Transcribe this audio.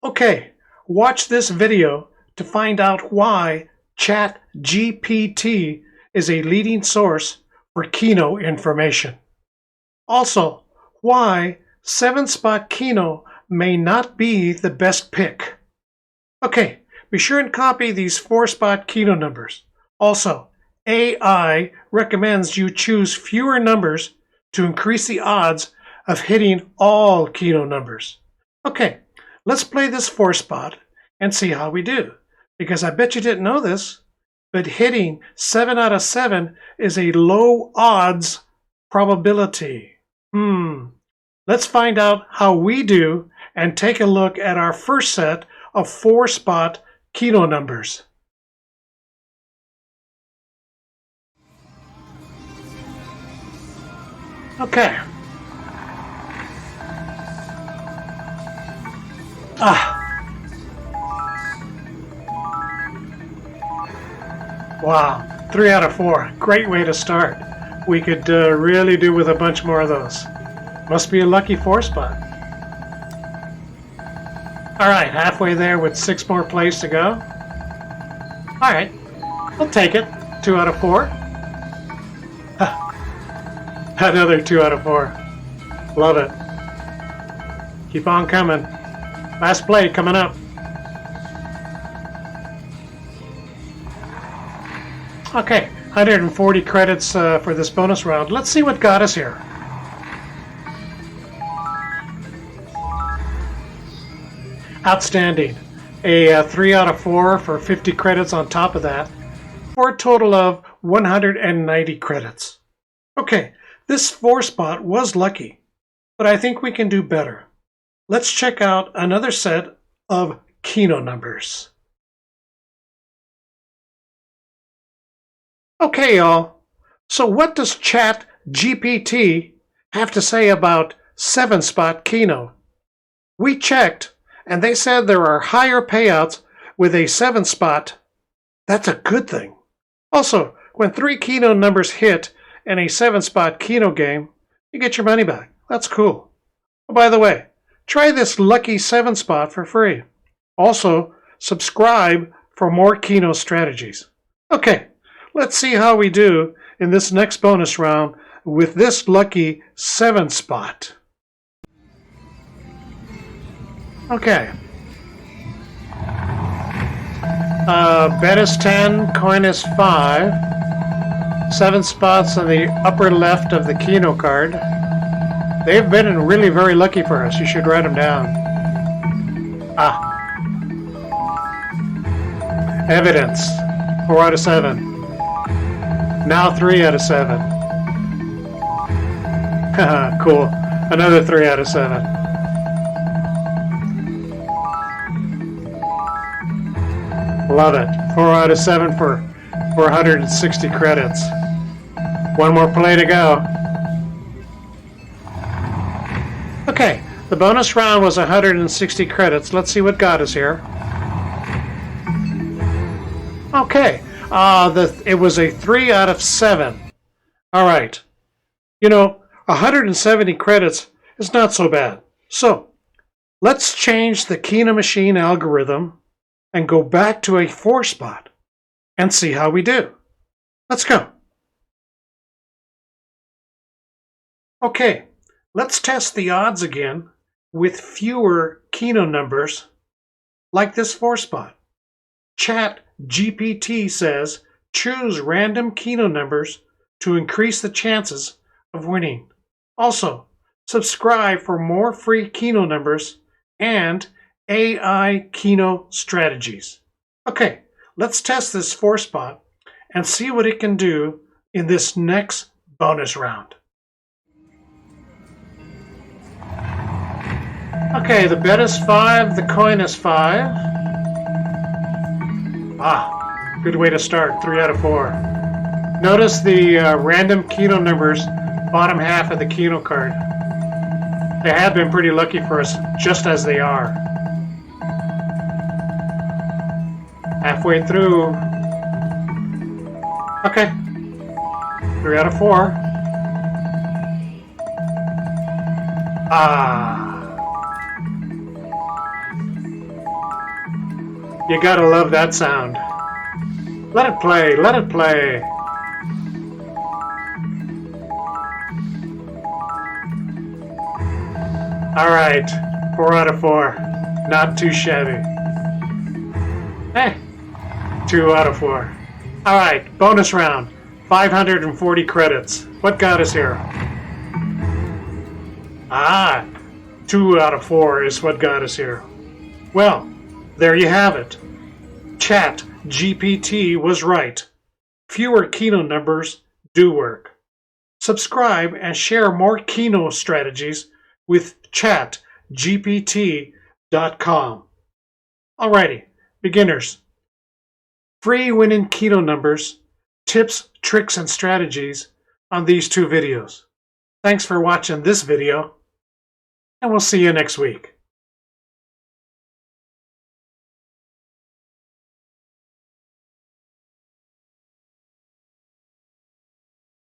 Okay, watch this video to find out why ChatGPT is a leading source for Keno information. Also, why 7-spot Keno may not be the best pick. Okay, be sure and copy these 4-spot Keno numbers. Also, AI recommends you choose fewer numbers to increase the odds of hitting all Keno numbers. Okay, let's play this 4-spot and see how we do. Because I bet you didn't know this, but hitting 7 out of 7 is a low odds probability. Let's find out how we do and take a look at our first set of 4-spot Keno numbers. Okay. Wow, 3 out of 4. Great way to start. We could really do with a bunch more of those. Must be a lucky 4-spot. All right, halfway there with 6 more plays to go. All right, I'll take it. 2 out of 4. Another 2 out of 4. Love it. Keep on coming. Last play coming up. Okay, 140 credits for this bonus round. Let's see what got us here. Outstanding. A 3 out of 4 for 50 credits on top of that, for a total of 190 credits. Okay, this 4-spot was lucky, but I think we can do better. Let's check out another set of Keno numbers. Okay, y'all. So what does ChatGPT have to say about 7-spot Keno? We checked, and they said there are higher payouts with a 7-spot. That's a good thing. Also, when 3 Keno numbers hit in a 7-spot Keno game, you get your money back. That's cool. Oh, by the way, try this lucky 7-spot for free. Also, subscribe for more Keno strategies. Okay, let's see how we do in this next bonus round with this lucky 7-spot. Okay. Bet is 10, coin is 5. 7 spots on the upper left of the Keno card. They've been really very lucky for us. You should write them down. Evidence. 4 out of 7. Now 3 out of 7. Cool. Another 3 out of 7. Love it. 4 out of 7 for 460 credits. One more play to go. Okay, the bonus round was 160 credits. Let's see what got us here. Okay, it was a 3 out of 7. All right. You know, 170 credits is not so bad. So, let's change the Keno machine algorithm and go back to a 4-spot and see how we do. Let's go. Okay, let's test the odds again with fewer Keno numbers like this 4-spot. ChatGPT says choose random Keno numbers to increase the chances of winning. Also, subscribe for more free Keno numbers and AI Keno strategies. Okay, let's test this 4-spot and see what it can do in this next bonus round. Okay, the bet is 5, the coin is 5. Good way to start, 3 out of 4. Notice the random Keno numbers, bottom half of the Keno card. They have been pretty lucky for us, just as they are. Halfway through. Okay. 3 out of 4. You gotta love that sound. Let it play, let it play. All right, 4 out of 4. Not too shabby. Hey, 2 out of 4. All right, bonus round. 540 credits. What got us here? Ah, 2 out of 4 is what got us here. Well, there you have it. ChatGPT was right. Fewer Keno numbers do work. Subscribe and share more Keno strategies with ChatGPT.com. Alrighty, beginners. Free winning Keno numbers, tips, tricks, and strategies on these 2 videos. Thanks for watching this video, and we'll see you next week.